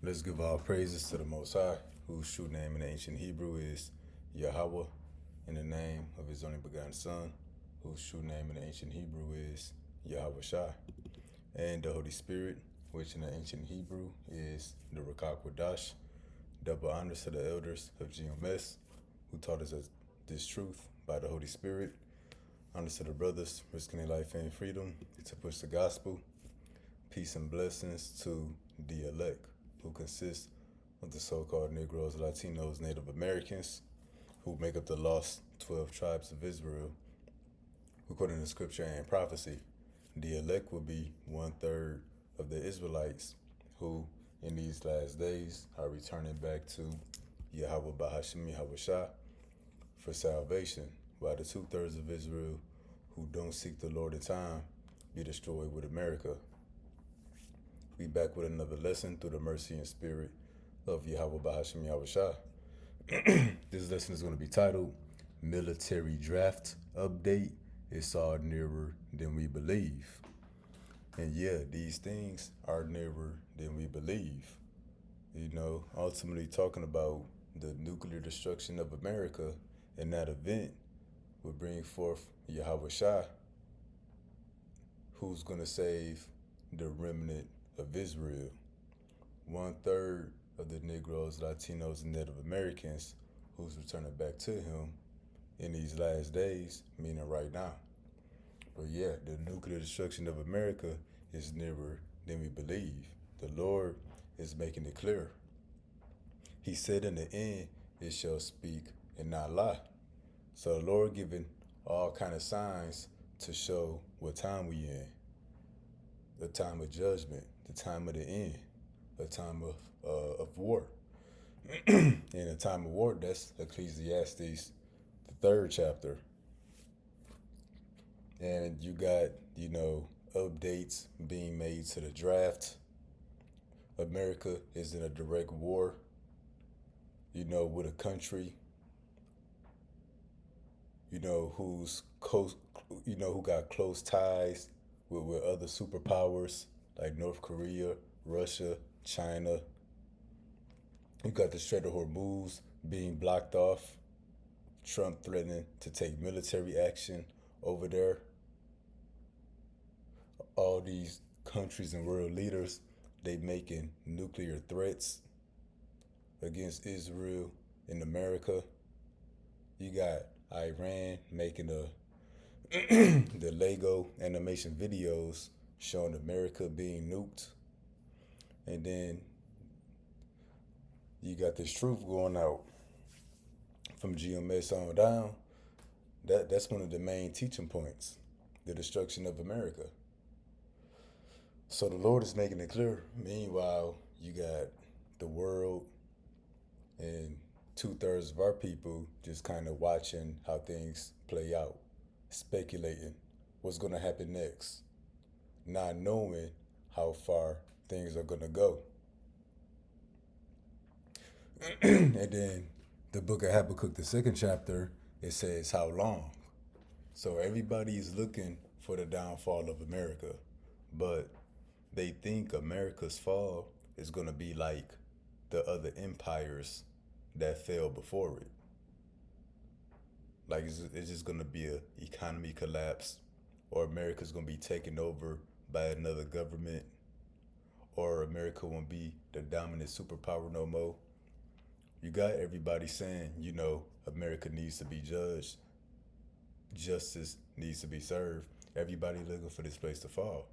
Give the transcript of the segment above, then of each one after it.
Let's give all praises to the Most High, whose true name in the ancient Hebrew is Yahweh, in the name of his only begotten Son, whose true name in the ancient Hebrew is Yahweh Shai, and the Holy Spirit, which in the ancient Hebrew is the Rakak Wadash. Double honors to the elders of GMS, who taught us this truth by the Holy Spirit. Honors to the brothers risking their life and freedom to push the gospel. Peace and blessings to the elect, who consist of the so-called Negroes, Latinos, Native Americans, who make up the lost 12 tribes of Israel. According to scripture and prophecy, the elect will be 1/3 of the Israelites, who in these last days are returning back to Yahweh Bahashim Yahweh Shah for salvation, while the 2/3 of Israel who don't seek the Lord in time be destroyed with America. We back with another lesson through the mercy and spirit of Yahweh Bahashim Yahweh Shah. This lesson is going to be titled Military Draft Update. It's all nearer than we believe. And yeah, these things are nearer than we believe. You know, ultimately talking about the nuclear destruction of America, and that event would bring forth Yahweh Shah, who's going to save the remnant of Israel. 1/3 of the Negroes, Latinos, and Native Americans who's returning back to him in these last days, meaning right now. But yeah, the nuclear destruction of America is nearer than we believe. The Lord is making it clear. He said in the end, it shall speak and not lie. So the Lord giving all kind of signs to show what time we in. The time of judgment, the time of the end, a time of war. In a time of war, that's Ecclesiastes, the 3rd chapter. And you got, updates being made to the draft. America is in a direct war, with a country, who got close ties with other superpowers like North Korea, Russia, China. You got the Strait of Hormuz being blocked off. Trump threatening to take military action over there. All these countries and world leaders, they making nuclear threats against Israel and America. You got Iran making the Lego animation videos showing America being nuked. And then you got this truth going out from GMS on down. That's one of the main teaching points, the destruction of America. So the Lord is making it clear. Meanwhile, you got the world and 2/3 of our people just kind of watching how things play out, speculating what's going to happen next, not knowing how far things are going to go. And then the book of Habakkuk, the 2nd chapter, it says how long. So everybody is looking for the downfall of America, but they think America's fall is going to be like the other empires that fell before it. Like it's just going to be a economy collapse, or America's going to be taken over by another government, or America won't be the dominant superpower no more. You got everybody saying, America needs to be judged. Justice needs to be served. Everybody looking for this place to fall.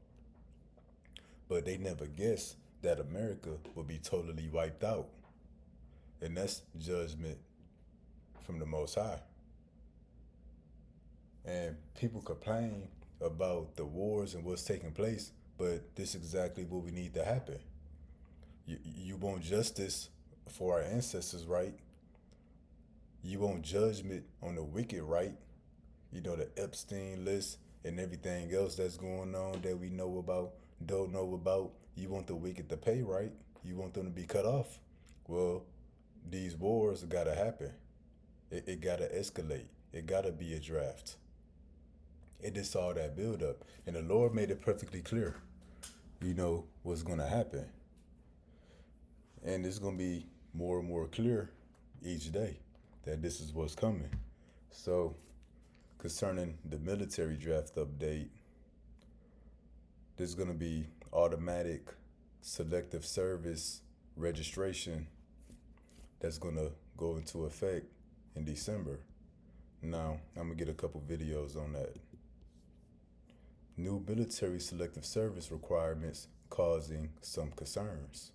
But they never guessed that America would be totally wiped out. And that's judgment from the Most High. And people complain about the wars and what's taking place, but this is exactly what we need to happen. You want justice for our ancestors, right? You want judgment on the wicked, right? The Epstein list and everything else that's going on that we know about, don't know about. You want the wicked to pay, right? You want them to be cut off. Well, these wars gotta happen. It gotta escalate. It gotta be a draft. It just all that build up. And the Lord made it perfectly clear, what's gonna happen. And it's going to be more and more clear each day that this is what's coming. So, concerning the military draft update, there's going to be automatic selective service registration that's going to go into effect in December. Now, I'm going to get a couple videos on that. New military selective service requirements causing some concerns.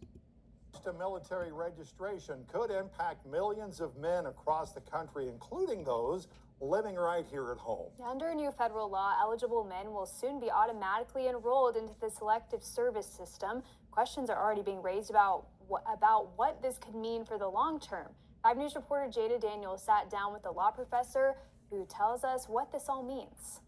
To military registration could impact millions of men across the country, including those living right here at home. Under a new federal law, eligible men will soon be automatically enrolled into the selective service system. Questions are already being raised about what this could mean for the long term. 5 News reporter Jada Daniels sat down with a law professor who tells us what this all means.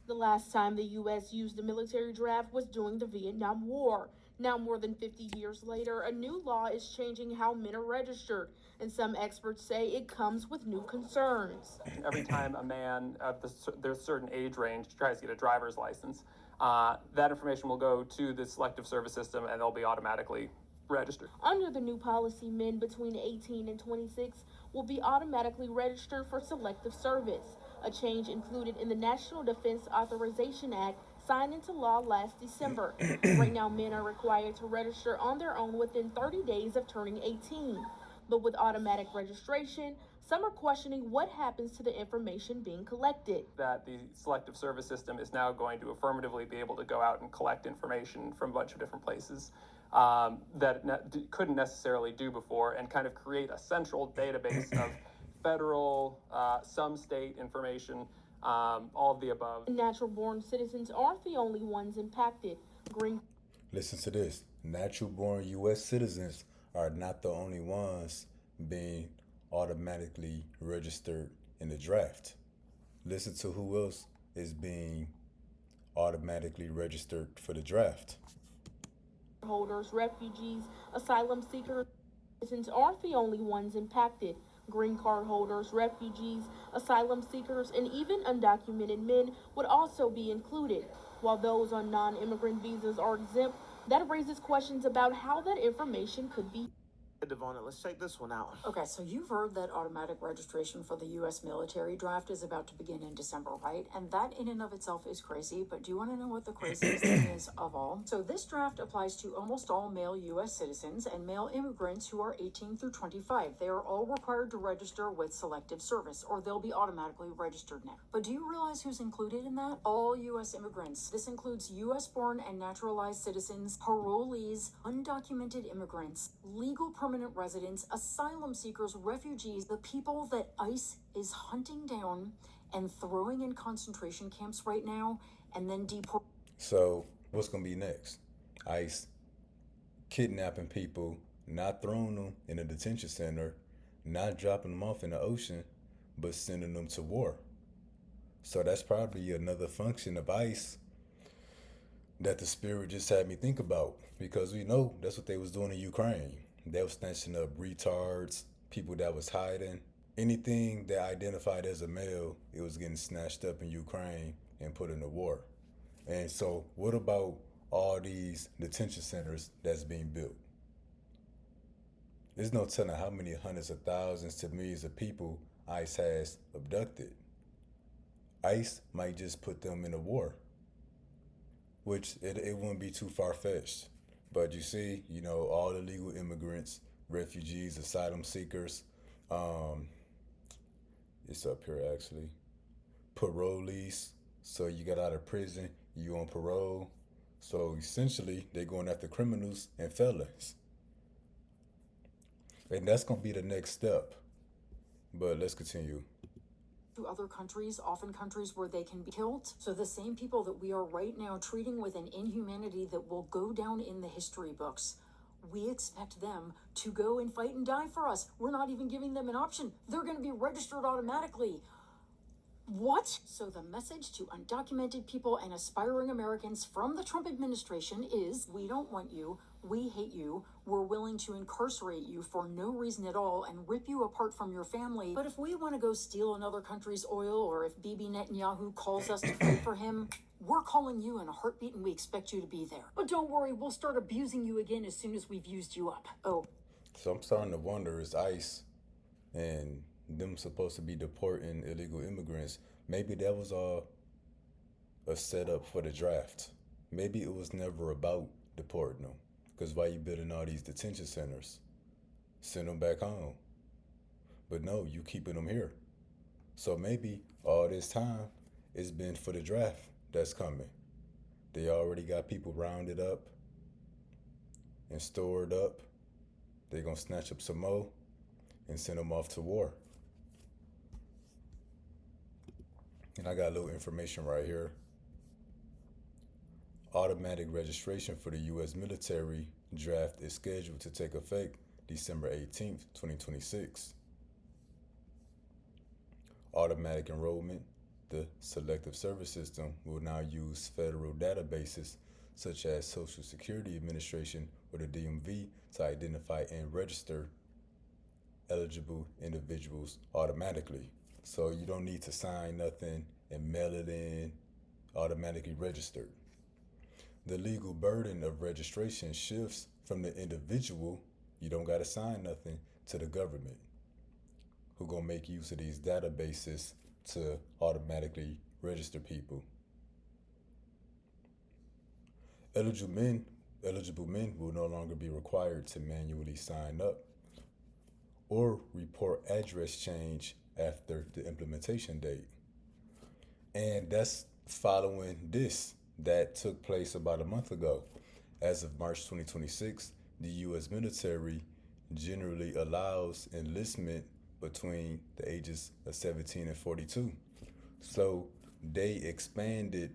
The last time the U.S. used the military draft was during the Vietnam War. Now, more than 50 years later, a new law is changing how men are registered, and some experts say it comes with new concerns. Every time a man of there's a certain age range tries to get a driver's license, that information will go to the selective service system and they'll be automatically registered. Under the new policy, men between 18 and 26 will be automatically registered for selective service, a change included in the National Defense Authorization Act signed into law last December. Right now, men are required to register on their own within 30 days of turning 18. But with automatic registration, some are questioning what happens to the information being collected. That the selective service system is now going to affirmatively be able to go out and collect information from a bunch of different places that it couldn't necessarily do before, and kind of create a central database of federal, some state information, all of the above. Natural-born citizens aren't the only ones impacted. Listen to this. Natural-born U.S. citizens are not the only ones being automatically registered in the draft. Listen to who else is being automatically registered for the draft. Holders, refugees, asylum seekers, citizens aren't the only ones impacted. Green card holders, refugees, asylum seekers, and even undocumented men would also be included. While those on non-immigrant visas are exempt, that raises questions about how that information could be. Devona, let's check this one out. Okay, so you've heard that automatic registration for the U.S. military draft is about to begin in December, right? And that in and of itself is crazy, but do you want to know what the craziest thing is of all? So this draft applies to almost all male U.S. citizens and male immigrants who are 18 through 25. They are all required to register with selective service, or they'll be automatically registered now. But do you realize who's included in that? All U.S. immigrants. This includes U.S.-born and naturalized citizens, parolees, undocumented immigrants, legal permanent residents, asylum seekers, refugees, the people that ICE is hunting down and throwing in concentration camps right now, and then deport. So what's going to be next? ICE kidnapping people, not throwing them in a detention center, not dropping them off in the ocean, but sending them to war. So that's probably another function of ICE that the Spirit just had me think about, because we know that's what they was doing in Ukraine. They was snatching up retards, people that was hiding. Anything that identified as a male, it was getting snatched up in Ukraine and put in the war. And so what about all these detention centers that's being built? There's no telling how many hundreds of thousands to millions of people ICE has abducted. ICE might just put them in a war, which it wouldn't be too far-fetched. But you see, all illegal immigrants, refugees, asylum seekers, it's up here actually, parolees. So you got out of prison, you on parole. So essentially, they're going after criminals and felons. And that's going to be the next step. But let's continue. To other countries, often countries where they can be killed. So the same people that we are right now treating with an inhumanity that will go down in the history books, we expect them to go and fight and die for us. We're not even giving them an option. They're going to be registered automatically. What? So the message to undocumented people and aspiring Americans from the Trump administration is, we don't want you, we hate you, we're willing to incarcerate you for no reason at all and rip you apart from your family. But if we want to go steal another country's oil, or if Bibi Netanyahu calls us to fight for him, we're calling you in a heartbeat and we expect you to be there. But don't worry, we'll start abusing you again as soon as we've used you up. Oh. So I'm starting to wonder, is ICE and them supposed to be deporting illegal immigrants? Maybe that was all a setup for the draft. Maybe it was never about deporting them. Because why you building all these detention centers? Send them back home. But no, you keeping them here. So maybe all this time it's been for the draft that's coming. They already got people rounded up and stored up. They're going to snatch up some more and send them off to war. And I got a little information right here. Automatic registration for the U.S. military draft is scheduled to take effect December 18th, 2026. Automatic enrollment, the Selective Service System, will now use federal databases such as Social Security Administration or the DMV to identify and register eligible individuals automatically. So you don't need to sign nothing and mail it in, automatically registered. The legal burden of registration shifts from the individual, you don't gotta sign nothing, to the government, who gonna make use of these databases to automatically register people. Eligible men will no longer be required to manually sign up or report address change after the implementation date. And that's following this that took place about a month ago. As of March 2026, the U.S. military generally allows enlistment between the ages of 17 and 42. So they expanded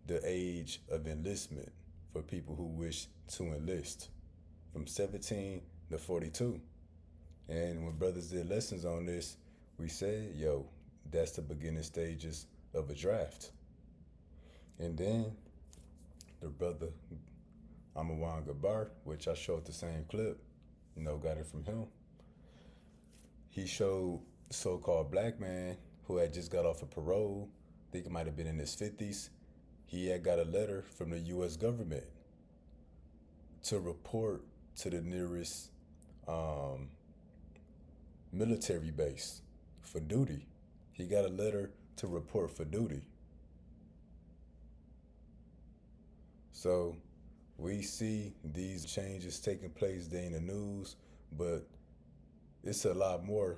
the age of enlistment for people who wish to enlist from 17 to 42. And when brothers did lessons on this, we said, yo, that's the beginning stages of a draft. And then the brother Amawan Gabar, which I showed the same clip, got it from him. He showed so-called black man who had just got off of parole, I think it might have been in his 50s. He had got a letter from the U.S. government to report to the nearest military base for duty. He got a letter to report for duty. So we see these changes taking place day in the news, but it's a lot more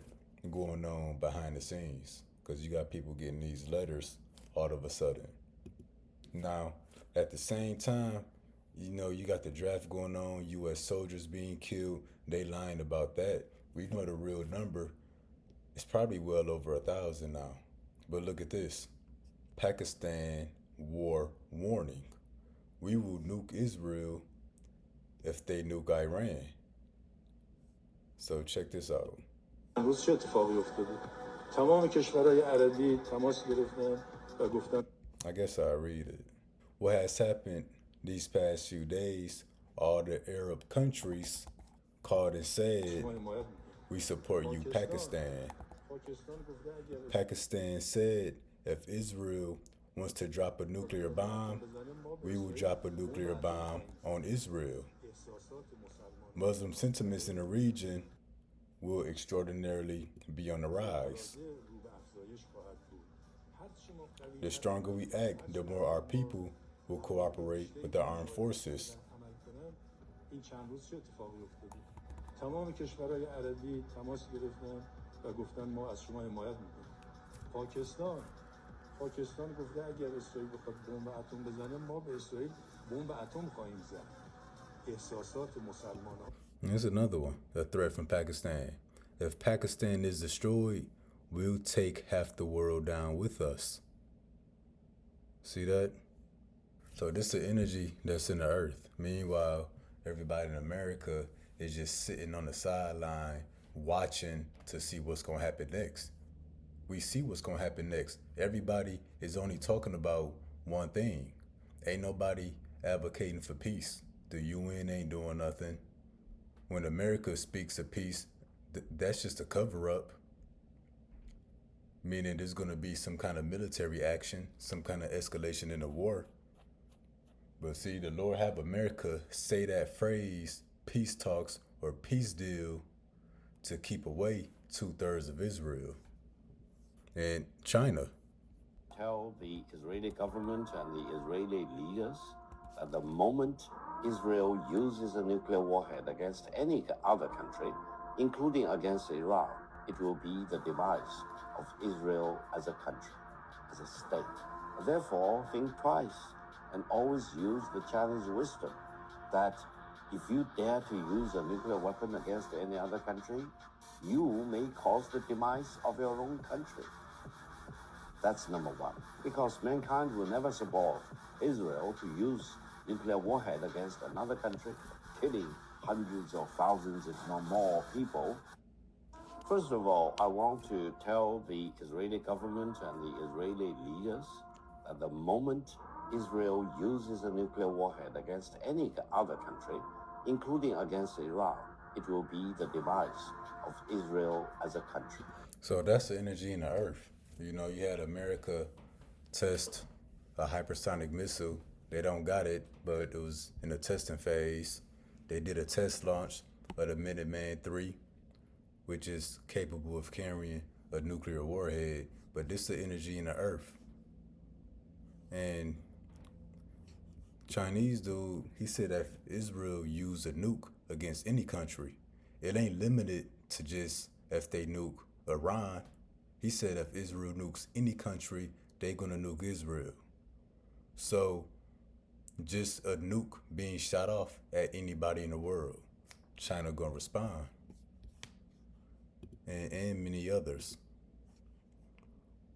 going on behind the scenes because you got people getting these letters all of a sudden. Now, at the same time, you got the draft going on, U.S. soldiers being killed. They lying about that. We know the real number. It's probably well over 1,000 now. But look at this. Pakistan war warning. We will nuke Israel if they nuke Iran. So check this out. امروز چه اتفاقی افتاده؟ تمام کشورهای عربی تماس گرفتن و گفتن I guess I'll read it. What has happened these past few days, all the Arab countries called and said, we support you, Pakistan. Pakistan said if Israel wants to drop a nuclear bomb, we will drop a nuclear bomb on Israel. Muslim sentiments in the region will extraordinarily be on the rise. The stronger we act, the more our people will cooperate with the armed forces. تمام کشورهای عربی تماس گرفتن و گفتن ما از شما حمایت میکنیم. پاکستان گفته اگر اسرائیل بخواد بمب اتم بزنه ما به اسرائیل بمب اتم خواهیم زد. احساسات مسلمانان. Here's another one, a threat from Pakistan. If Pakistan is destroyed, we'll take half the world down with us. See that? So this is the energy that's in the earth. Meanwhile, everybody in America is just sitting on the sideline watching to see what's going to happen next. We see what's going to happen next. Everybody is only talking about one thing. Ain't nobody advocating for peace. The UN ain't doing nothing. When America speaks of peace, that's just a cover-up. Meaning there's going to be some kind of military action, some kind of escalation in the war. But see, the Lord have America say that phrase, peace talks, or peace deal to keep away 2/3 of Israel and China. Tell the Israeli government and the Israeli leaders that the moment Israel uses a nuclear warhead against any other country, including against Iran, it will be the demise of Israel as a country, as a state. Therefore, think twice and always use the Chinese wisdom that if you dare to use a nuclear weapon against any other country, you may cause the demise of your own country. That's number one. Because mankind will never support Israel to use nuclear warhead against another country, killing hundreds of thousands, if not more, people. First of all, I want to tell the Israeli government and the Israeli leaders that the moment Israel uses a nuclear warhead against any other country, including against Iran, it will be the demise of Israel as a country. So that's the energy in the earth. You know, you had America test a hypersonic missile. They don't got it, but it was in the testing phase. They did a test launch of the Minuteman III, which is capable of carrying a nuclear warhead. But this is the energy in the earth. And Chinese dude, he said that if Israel used a nuke against any country, it ain't limited to just if they nuke Iran. He said if Israel nukes any country, they gonna nuke Israel. So just a nuke being shot off at anybody in the world, China gonna respond. And many others.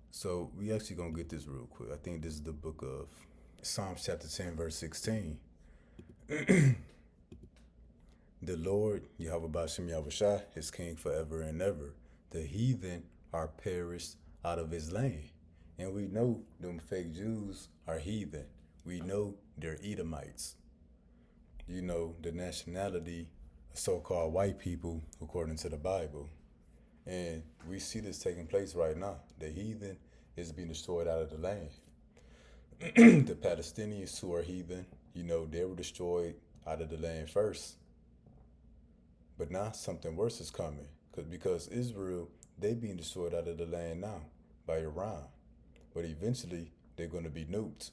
So we actually gonna get this real quick. I think this is the book of Psalms chapter 10, verse 16. The Lord, Yahweh Bashem Yahushua, is king forever and ever. The heathen are perished out of his land. And we know them fake Jews are heathen. We know they're Edomites. You know, the nationality of so-called white people, according to the Bible. And we see this taking place right now. The heathen is being destroyed out of the land. The Palestinians who are heathen, you know, they were destroyed out of the land first. But now something worse is coming. Because Israel, they being destroyed out of the land now by Iran. But eventually, they're going to be nuked.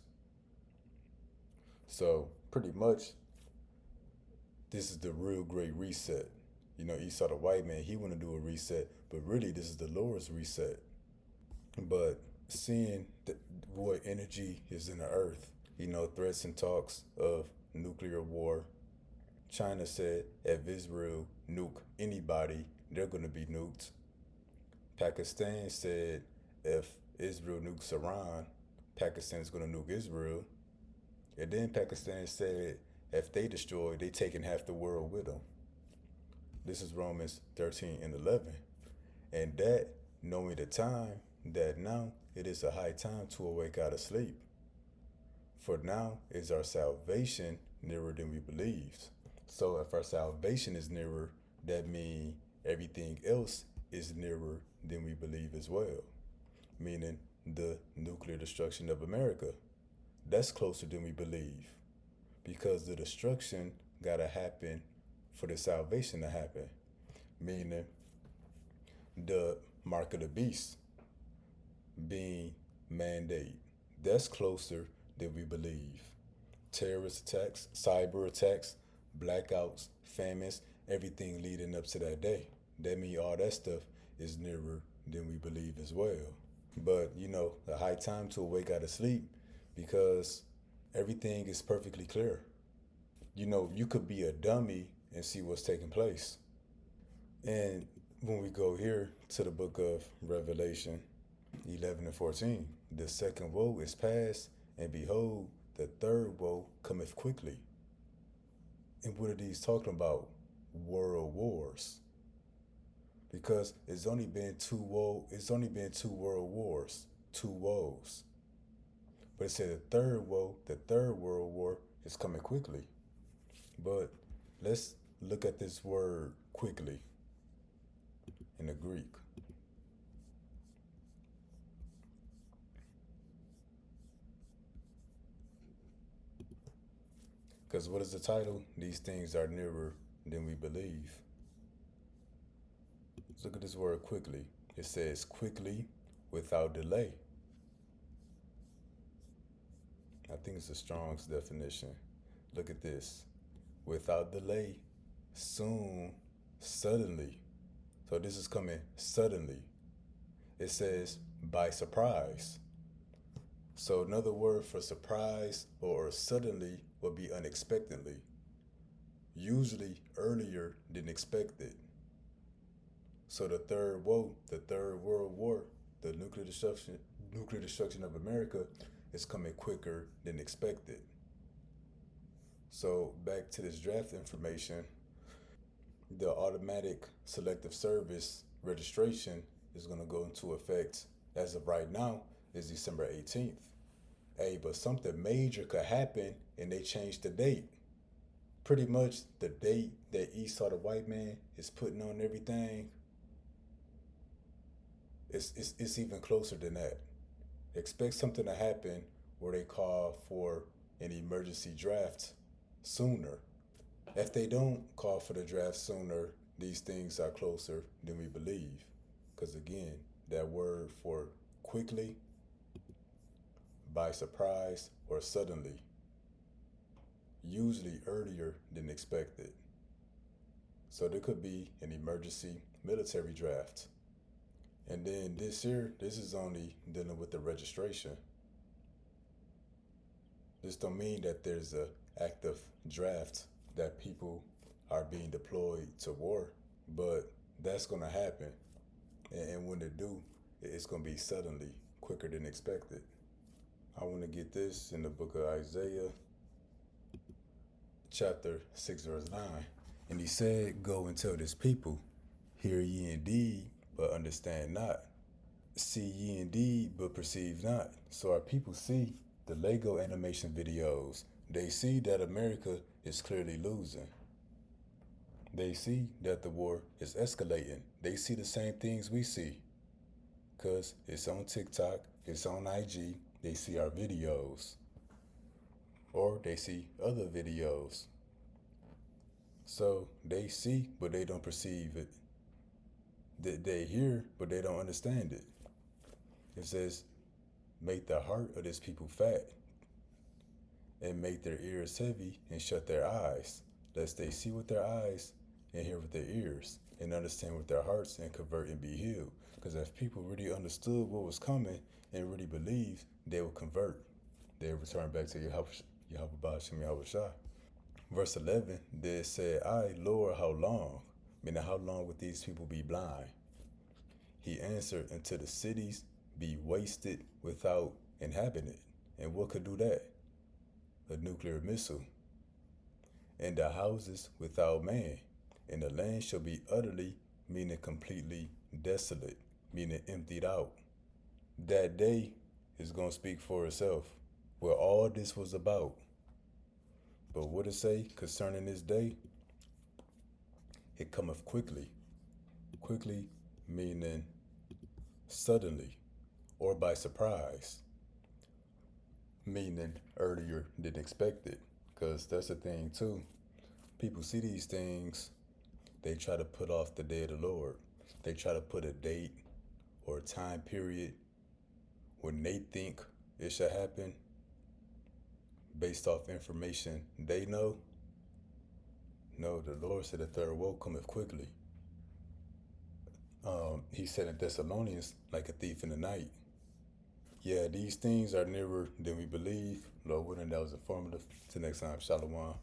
So pretty much, this is the real great reset. You know, Esau the white man, he want to do a reset. But really, this is the Lord's reset. But seeing what energy is in the earth, you know, threats and talks of nuclear war. China said if Israel nuke anybody, they're going to be nuked. Pakistan said if Israel nukes Iran, Pakistan is going to nuke Israel. And then Pakistan said if they destroy, they taking half the world with them. This is Romans 13 and 11. And that, knowing the time, that now it is a high time to awake out of sleep. For now is our salvation nearer than we believed. So if our salvation is nearer, that means everything else is nearer than we believe as well. Meaning the nuclear destruction of America. That's closer than we believe. Because the destruction gotta happen for the salvation to happen. Meaning the mark of the beast being mandated. That's closer than we believe. Terrorist attacks, cyber attacks, blackouts, famines, everything leading up to that day. That means all that stuff is nearer than we believe as well. But, you know, a high time to awake out of sleep because everything is perfectly clear. You know, you could be a dummy and see what's taking place. And when we go here to the book of Revelation 11 and 14, the second woe is past, and behold, the third woe cometh quickly. And what are these talking about? World wars. Because it's only been two world wars, two woes. But it said the third world war is coming quickly. But let's look at this word quickly in the Greek. Because what is the title? These things are nearer than we believe. Let's look at this word quickly. It says quickly without delay. I think it's the Strong's definition. Look at this. Without delay, soon, suddenly. So this is coming suddenly. It says by surprise. So another word for surprise or suddenly would be unexpectedly. Usually earlier than expected. So the Third World War, the nuclear destruction of America is coming quicker than expected. So back to this draft information, the automatic selective service registration is going to go into effect as of right now is December 18th. Hey, but something major could happen and they change the date. Pretty much the date that Esau the white man is putting on everything, it's even closer than that. Expect something to happen where they call for an emergency draft sooner. If they don't call for the draft sooner, these things are closer than we believe. Because again, that word for quickly, by surprise, or suddenly, usually earlier than expected. So there could be an emergency military draft. And then this year, this is only dealing with the registration. This don't mean that there's an active draft that people are being deployed to war, but that's going to happen. And when they do, it's going to be suddenly, quicker than expected. I want to get this in the book of Isaiah, chapter 6, verse 9. And he said, go and tell this people, hear ye indeed, but understand not. See ye indeed, but perceive not. So our people see the Lego animation videos. They see that America is clearly losing. They see that the war is escalating. They see the same things we see. Because it's on TikTok, it's on IG, they see our videos. Or they see other videos. So they see, but they don't perceive it. They hear, but they don't understand it. It says, make the heart of this people fat, and make their ears heavy, and shut their eyes, lest they see with their eyes, and hear with their ears, and understand with their hearts, and convert and be healed. Because if people really understood what was coming, and really believed, they would convert. They would return back to Yahweh. Verse 11, they said, I, Lord, how long? Meaning, how long would these people be blind? He answered, until the cities be wasted without inhabitant. And what could do that? A nuclear missile. And the houses without man. And the land shall be utterly, meaning completely desolate, meaning emptied out. That day is going to speak for itself, what all this was about. But what it say concerning this day? It cometh quickly. Quickly meaning suddenly or by surprise. Meaning earlier than expected. Because that's the thing too. People see these things, they try to put off the day of the Lord. They try to put a date or a time period when they think it should happen based off information they know. No, the Lord said the third woe cometh quickly. He said in Thessalonians, like a thief in the night. Yeah, these things are nearer than we believe. Lord willing, that was informative. Till next time, Shalom.